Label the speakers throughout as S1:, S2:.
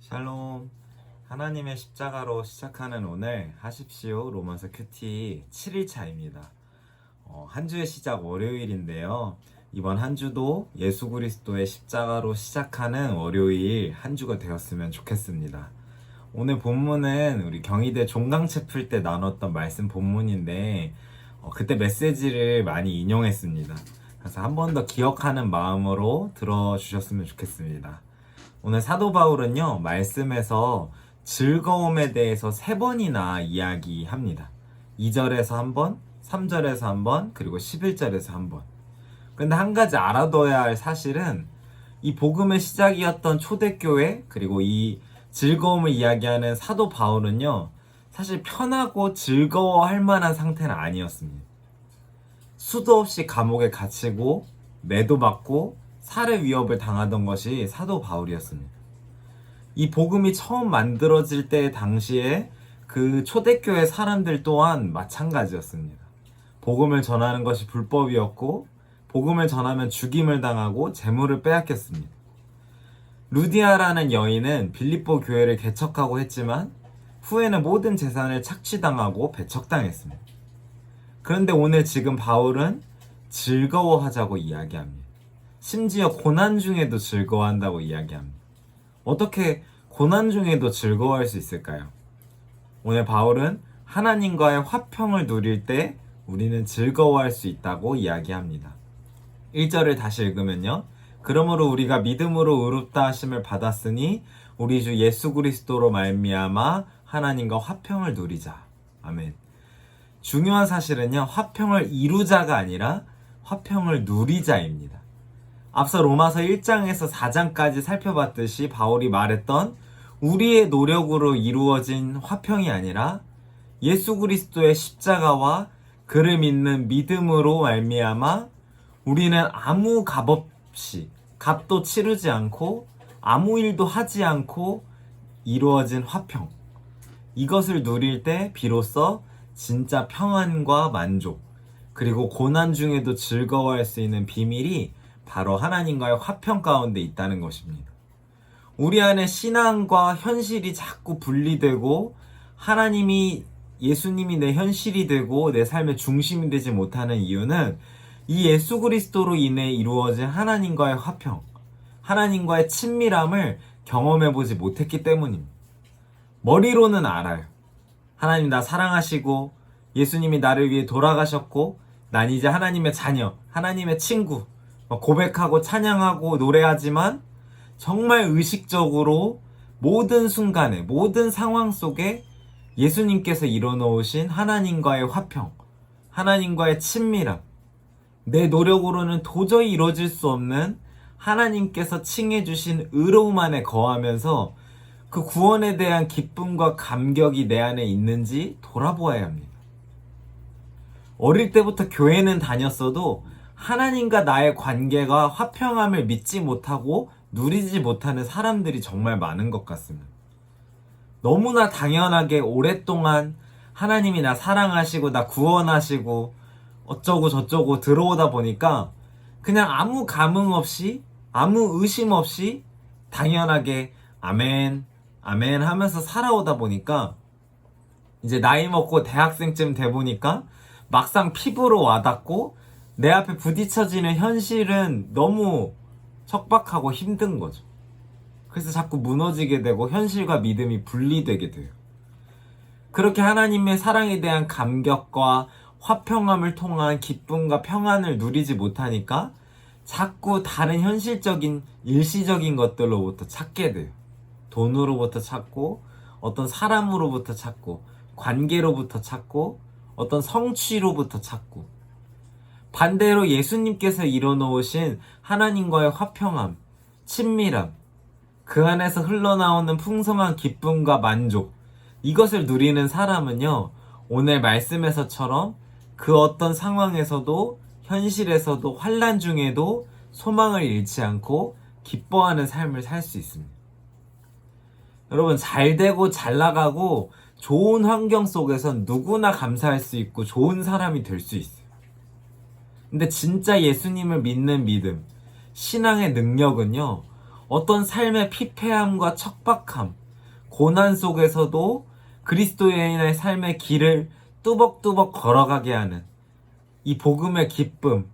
S1: 샬롬. 하나님의 십자가로 시작하는 오늘 하십시오 로마서 큐티 7일차입니다. 한 주의 시작 월요일인데요. 이번 한 주도 예수 그리스도의 십자가로 시작하는 월요일 한 주가 되었으면 좋겠습니다. 오늘 본문은 우리 경희대 종강체 풀 때 나눴던 말씀 본문인데 그때 메시지를 많이 인용했습니다. 그래서 한 번 더 기억하는 마음으로 들어주셨으면 좋겠습니다. 오늘 사도 바울은요, 말씀에서 즐거움에 대해서 3번이나 이야기합니다. 2절에서 한 번, 3절에서 한 번, 그리고 11절에서 한 번. 그런데 한 가지 알아둬야 할 사실은 이 복음의 시작이었던 초대교회, 그리고 이 즐거움을 이야기하는 사도 바울은요, 사실 편하고 즐거워할 만한 상태는 아니었습니다. 수도 없이 감옥에 갇히고 매도받고 살해 위협을 당하던 것이 사도 바울이었습니다. 이 복음이 처음 만들어질 때 당시에 그 초대교회 사람들 또한 마찬가지였습니다. 복음을 전하는 것이 불법이었고 복음을 전하면 죽임을 당하고 재물을 빼앗겼습니다. 루디아라는 여인은 빌립보 교회를 개척하고 했지만 후에는 모든 재산을 착취당하고 배척당했습니다. 그런데 오늘 지금 바울은 즐거워하자고 이야기합니다. 심지어 고난 중에도 즐거워한다고 이야기합니다. 어떻게 고난 중에도 즐거워할 수 있을까요? 오늘 바울은 하나님과의 화평을 누릴 때 우리는 즐거워할 수 있다고 이야기합니다. 1절을 다시 읽으면요. 그러므로 우리가 믿음으로 의롭다 하심을 받았으니 우리 주 예수 그리스도로 말미암아 하나님과 화평을 누리자. 아멘. 중요한 사실은요. 화평을 이루자가 아니라 화평을 누리자입니다. 앞서 로마서 1장에서 4장까지 살펴봤듯이 바울이 말했던 우리의 노력으로 이루어진 화평이 아니라 예수 그리스도의 십자가와 그를 믿는 믿음으로 말미암아 우리는 아무 값 없이 값도 치르지 않고 아무 일도 하지 않고 이루어진 화평, 이것을 누릴 때 비로소 진짜 평안과 만족, 그리고 고난 중에도 즐거워할 수 있는 비밀이 바로 하나님과의 화평 가운데 있다는 것입니다. 우리 안에 신앙과 현실이 자꾸 분리되고 하나님이, 예수님이 내 현실이 되고 내 삶의 중심이 되지 못하는 이유는 이 예수 그리스도로 인해 이루어진 하나님과의 화평, 하나님과의 친밀함을 경험해보지 못했기 때문입니다. 머리로는 알아요. 하나님 나 사랑하시고 예수님이 나를 위해 돌아가셨고 난 이제 하나님의 자녀, 하나님의 친구, 고백하고 찬양하고 노래하지만 정말 의식적으로 모든 순간에 모든 상황 속에 예수님께서 이뤄놓으신 하나님과의 화평, 하나님과의 친밀함, 내 노력으로는 도저히 이루어질 수 없는 하나님께서 칭해주신 의로움 안에 거하면서 그 구원에 대한 기쁨과 감격이 내 안에 있는지 돌아보아야 합니다. 어릴 때부터 교회는 다녔어도 하나님과 나의 관계가 화평함을 믿지 못하고 누리지 못하는 사람들이 정말 많은 것 같습니다. 너무나 당연하게 오랫동안 하나님이 나 사랑하시고 나 구원하시고 어쩌고 저쩌고 들어오다 보니까 그냥 아무 감흥 없이 아무 의심 없이 당연하게 아멘 아멘 하면서 살아오다 보니까 이제 나이 먹고 대학생쯤 돼 보니까 막상 피부로 와닿고 내 앞에 부딪혀지는 현실은 너무 척박하고 힘든 거죠. 그래서 자꾸 무너지게 되고 현실과 믿음이 분리되게 돼요. 그렇게 하나님의 사랑에 대한 감격과 화평함을 통한 기쁨과 평안을 누리지 못하니까 자꾸 다른 현실적인 일시적인 것들로부터 찾게 돼요. 돈으로부터 찾고 어떤 사람으로부터 찾고 관계로부터 찾고 어떤 성취로부터 찾고 반대로 예수님께서 이뤄놓으신 하나님과의 화평함, 친밀함, 그 안에서 흘러나오는 풍성한 기쁨과 만족, 이것을 누리는 사람은요, 오늘 말씀에서처럼 그 어떤 상황에서도 현실에서도 환난 중에도 소망을 잃지 않고 기뻐하는 삶을 살 수 있습니다. 여러분, 잘 되고 잘 나가고 좋은 환경 속에선 누구나 감사할 수 있고 좋은 사람이 될 수 있어요. 근데 진짜 예수님을 믿는 믿음, 신앙의 능력은요, 어떤 삶의 피폐함과 척박함, 고난 속에서도 그리스도인의 삶의 길을 뚜벅뚜벅 걸어가게 하는 이 복음의 기쁨,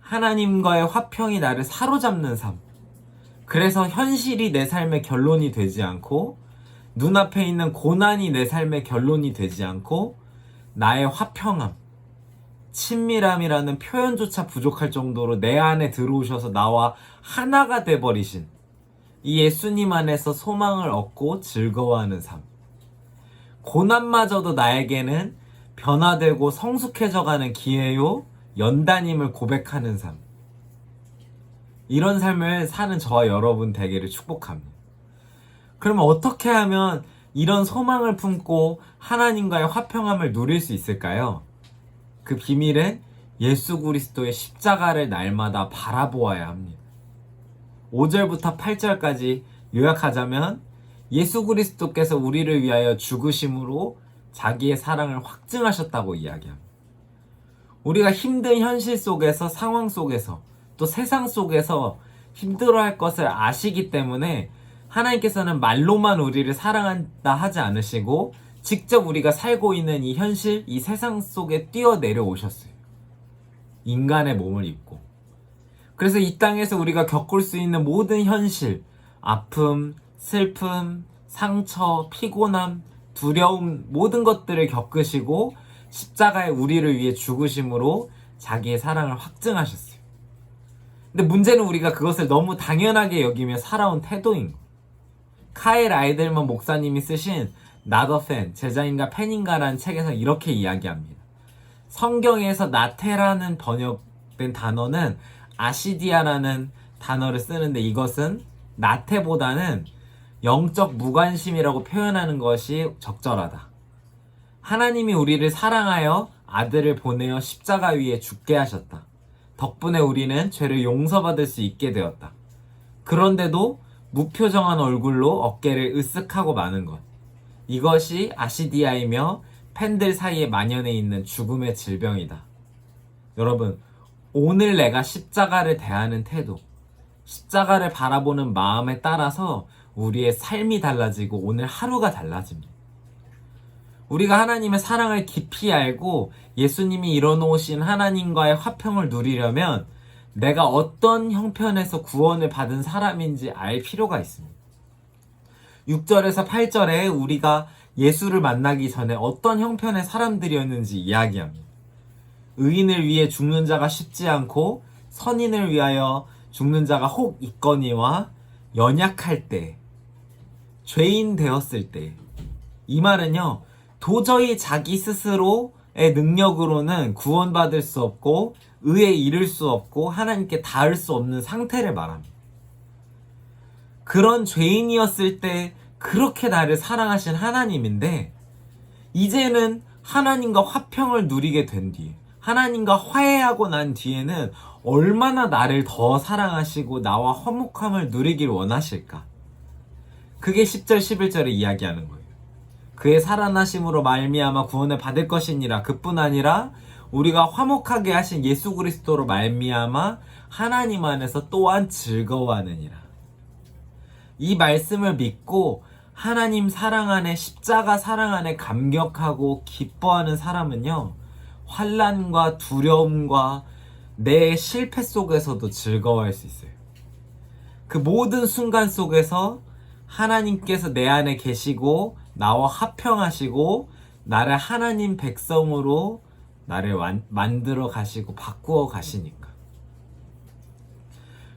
S1: 하나님과의 화평이 나를 사로잡는 삶. 그래서 현실이 내 삶의 결론이 되지 않고, 눈앞에 있는 고난이 내 삶의 결론이 되지 않고, 나의 화평함, 친밀함이라는 표현조차 부족할 정도로 내 안에 들어오셔서 나와 하나가 돼버리신 이 예수님 안에서 소망을 얻고 즐거워하는 삶. 고난마저도 나에게는 변화되고 성숙해져가는 기회요, 연단임을 고백하는 삶. 이런 삶을 사는 저와 여러분 되기를 축복합니다. 그러면 어떻게 하면 이런 소망을 품고 하나님과의 화평함을 누릴 수 있을까요? 그 비밀은 예수 그리스도의 십자가를 날마다 바라보아야 합니다. 5절부터 8절까지 요약하자면 예수 그리스도께서 우리를 위하여 죽으심으로 자기의 사랑을 확증하셨다고 이야기합니다. 우리가 힘든 현실 속에서, 상황 속에서, 또 세상 속에서 힘들어할 것을 아시기 때문에 하나님께서는 말로만 우리를 사랑한다 하지 않으시고 직접 우리가 살고 있는 이 현실, 이 세상 속에 뛰어내려 오셨어요. 인간의 몸을 입고. 그래서 이 땅에서 우리가 겪을 수 있는 모든 현실, 아픔, 슬픔, 상처, 피곤함, 두려움, 모든 것들을 겪으시고 십자가에 우리를 위해 죽으심으로 자기의 사랑을 확증하셨어요. 근데 문제는 우리가 그것을 너무 당연하게 여기며 살아온 태도인 거예요. 카일 아이들만 목사님이 쓰신 Not a fan, 제자인가 팬인가라는 책에서 이렇게 이야기합니다. 성경에서 나태라는 번역된 단어는 아시디아라는 단어를 쓰는데, 이것은 나태보다는 영적 무관심이라고 표현하는 것이 적절하다. 하나님이 우리를 사랑하여 아들을 보내어 십자가 위에 죽게 하셨다. 덕분에 우리는 죄를 용서받을 수 있게 되었다. 그런데도 무표정한 얼굴로 어깨를 으쓱하고 마는 것. 이것이 아시디아이며 팬들 사이에 만연해 있는 죽음의 질병이다. 여러분, 오늘 내가 십자가를 대하는 태도, 십자가를 바라보는 마음에 따라서 우리의 삶이 달라지고 오늘 하루가 달라집니다. 우리가 하나님의 사랑을 깊이 알고 예수님이 이뤄놓으신 하나님과의 화평을 누리려면 내가 어떤 형편에서 구원을 받은 사람인지 알 필요가 있습니다. 6절에서 8절에 우리가 예수를 만나기 전에 어떤 형편의 사람들이었는지 이야기합니다. 의인을 위해 죽는 자가 쉽지 않고 선인을 위하여 죽는 자가 혹 있거니와 연약할 때, 죄인 되었을 때. 이 말은요, 도저히 자기 스스로의 능력으로는 구원받을 수 없고 의에 이를 수 없고 하나님께 닿을 수 없는 상태를 말합니다. 그런 죄인이었을 때 그렇게 나를 사랑하신 하나님인데, 이제는 하나님과 화평을 누리게 된 뒤에, 하나님과 화해하고 난 뒤에는 얼마나 나를 더 사랑하시고 나와 화목함을 누리길 원하실까? 그게 10절 11절에 이야기하는 거예요. 그의 살아나심으로 말미암아 구원을 받을 것이니라. 그뿐 아니라 우리가 화목하게 하신 예수 그리스도로 말미암아 하나님 안에서 또한 즐거워하느니라. 이 말씀을 믿고 하나님 사랑 안에, 십자가 사랑 안에 감격하고 기뻐하는 사람은요, 환난과 두려움과 내 실패 속에서도 즐거워할 수 있어요. 그 모든 순간 속에서 하나님께서 내 안에 계시고 나와 화평하시고 나를 하나님 백성으로 나를 만들어 가시고 바꾸어 가시니까.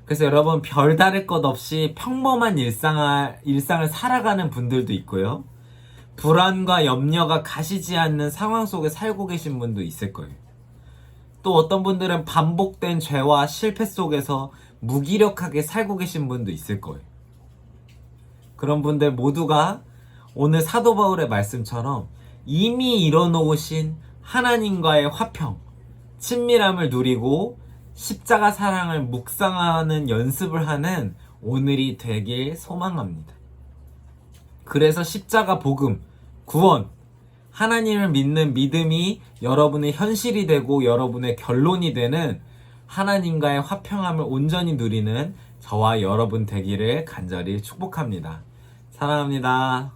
S1: 그래서 여러분, 별다를 것 없이 평범한 일상을 살아가는 분들도 있고요, 불안과 염려가 가시지 않는 상황 속에 살고 계신 분도 있을 거예요. 또 어떤 분들은 반복된 죄와 실패 속에서 무기력하게 살고 계신 분도 있을 거예요. 그런 분들 모두가 오늘 사도 바울의 말씀처럼 이미 이뤄놓으신 하나님과의 화평, 친밀함을 누리고 십자가 사랑을 묵상하는 연습을 하는 오늘이 되길 소망합니다. 그래서 십자가 복음, 구원, 하나님을 믿는 믿음이 여러분의 현실이 되고 여러분의 결론이 되는 하나님과의 화평함을 온전히 누리는 저와 여러분 되기를 간절히 축복합니다. 사랑합니다.